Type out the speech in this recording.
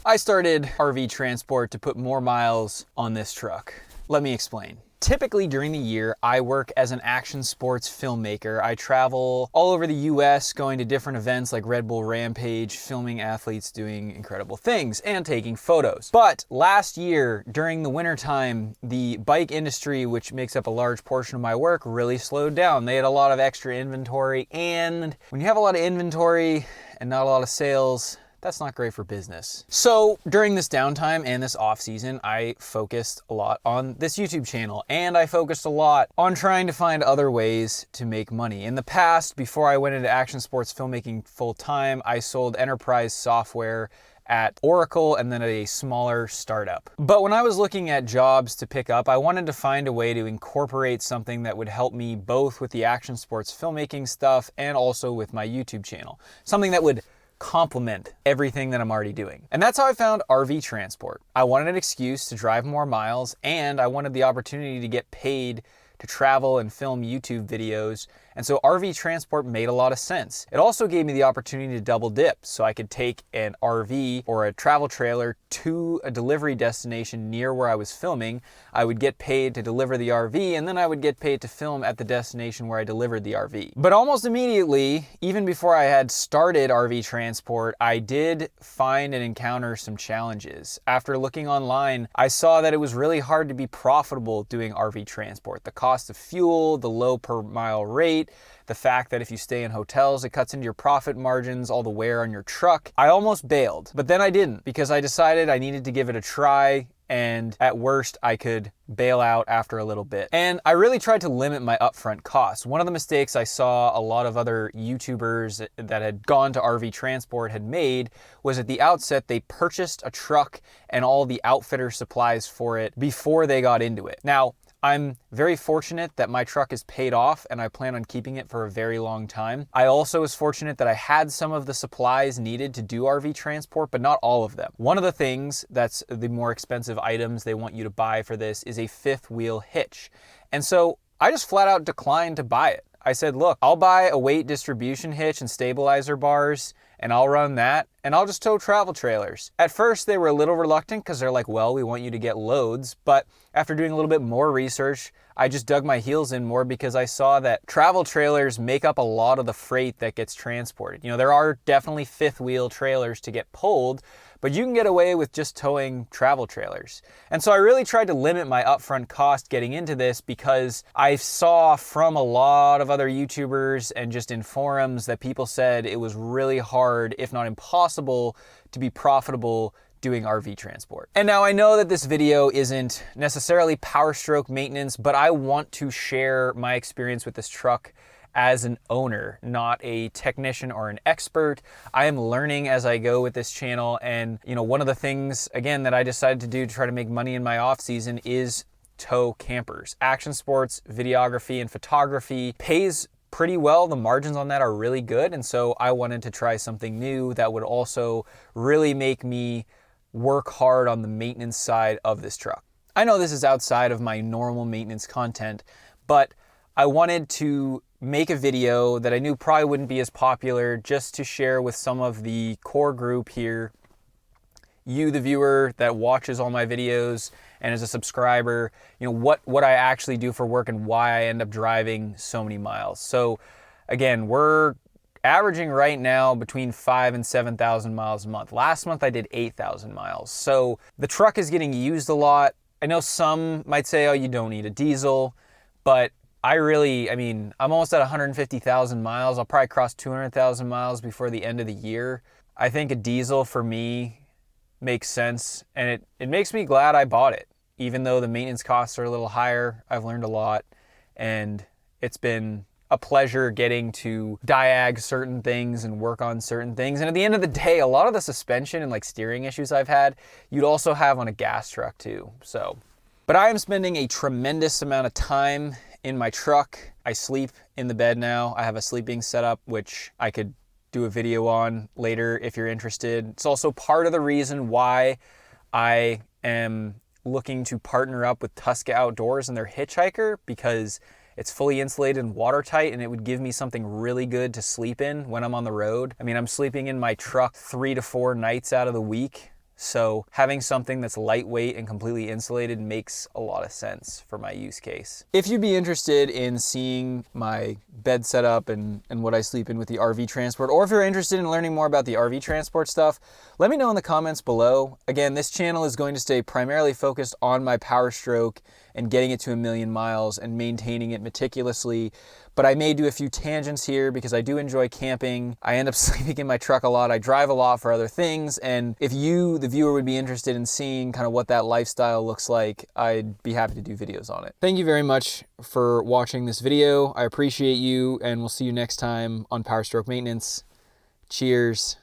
I started RV transport to put more miles on this truck. Let me explain. Typically during the year, I work as an action sports filmmaker. I travel all over the US going to different events like Red Bull Rampage, filming athletes doing incredible things and taking photos. But last year, during the wintertime, the bike industry, which makes up a large portion of my work, really slowed down. They had a lot of extra inventory, and when you have a lot of inventory and not a lot of sales, that's not great for business. So during this downtime and this off season, I focused a lot on this YouTube channel, and I focused a lot on trying to find other ways to make money. In the past, before I went into action sports filmmaking full time, I sold enterprise software at Oracle and then at a smaller startup. But when I was looking at jobs to pick up, I wanted to find a way to incorporate something that would help me both with the action sports filmmaking stuff and also with my YouTube channel. Something that would complement everything that I'm already doing. And that's how I found RV transport. I wanted an excuse to drive more miles, and I wanted the opportunity to get paid to travel and film YouTube videos. And so RV transport made a lot of sense. It also gave me the opportunity to double dip, so I could take an RV or a travel trailer to a delivery destination near where I was filming. I would get paid to deliver the RV, and then I would get paid to film at the destination where I delivered the RV. But almost immediately, even before I had started RV transport, I did find and encounter some challenges. After looking online, I saw that it was really hard to be profitable doing RV transport. The cost of fuel, the low per mile rate, the fact that if you stay in hotels, it cuts into your profit margins, all the wear on your truck. I almost bailed, but then I didn't, because I decided I needed to give it a try, and at worst, I could bail out after a little bit. And I really tried to limit my upfront costs. One of the mistakes I saw a lot of other YouTubers that had gone to RV transport had made was at the outset, they purchased a truck and all the outfitter supplies for it before they got into it. Now, I'm very fortunate that my truck is paid off and I plan on keeping it for a very long time. I also was fortunate that I had some of the supplies needed to do RV transport, but not all of them. One of the things that's the more expensive items they want you to buy for this is a fifth wheel hitch. And so I just flat out declined to buy it. I said, look, I'll buy a weight distribution hitch and stabilizer bars, and I'll run that, and I'll just tow travel trailers. At first, they were a little reluctant because they're like, well, we want you to get loads. But after doing a little bit more research, I just dug my heels in more because I saw that travel trailers make up a lot of the freight that gets transported. You know, there are definitely fifth wheel trailers to get pulled, but you can get away with just towing travel trailers. And so I really tried to limit my upfront cost getting into this because I saw from a lot of other YouTubers and just in forums that people said it was really hard, if not impossible, to be profitable doing RV transport. And now I know that this video isn't necessarily power stroke maintenance, but I want to share my experience with this truck as an owner, not a technician or an expert. I am learning as I go with this channel. And you know, one of the things, again, that I decided to do to try to make money in my off season is tow campers. Action sports, videography, and photography pays pretty well. The margins on that are really good. And so I wanted to try something new that would also really make me work hard on the maintenance side of this truck. I know this is outside of my normal maintenance content, but I wanted to make a video that I knew probably wouldn't be as popular, just to share with some of the core group here, you the viewer that watches all my videos and is a subscriber, you know, what I actually do for work and why I end up driving so many miles. So again, we're averaging right now between 5,000 and 7,000 miles a month. Last month I did 8,000 miles. So the truck is getting used a lot. I know some might say, oh, you don't need a diesel, but I'm almost at 150,000 miles. I'll probably cross 200,000 miles before the end of the year. I think a diesel for me makes sense, and it makes me glad I bought it. Even though the maintenance costs are a little higher, I've learned a lot, and it's been a pleasure getting to diag certain things and work on certain things. And at the end of the day, a lot of the suspension and like steering issues I've had, you'd also have on a gas truck too. But I am spending a tremendous amount of time in my truck. I sleep in the bed now. I have a sleeping setup, which I could do a video on later if you're interested. It's also part of the reason why I am looking to partner up with Tuska Outdoors and their Hitchhiker, because it's fully insulated and watertight, and it would give me something really good to sleep in when I'm on the road. I mean, I'm sleeping in my truck 3 to 4 nights out of the week. So having something that's lightweight and completely insulated makes a lot of sense for my use case. If you'd be interested in seeing my bed setup and what I sleep in with the RV transport, or if you're interested in learning more about the RV transport stuff, let me know in the comments below. Again, this channel is going to stay primarily focused on my Power Stroke and getting it to 1,000,000 miles and maintaining it meticulously. But I may do a few tangents here because I do enjoy camping. I end up sleeping in my truck a lot. I drive a lot for other things. And if you, the viewer, would be interested in seeing kind of what that lifestyle looks like, I'd be happy to do videos on it. Thank you very much for watching this video. I appreciate you, and we'll see you next time on Power Stroke Maintenance. Cheers.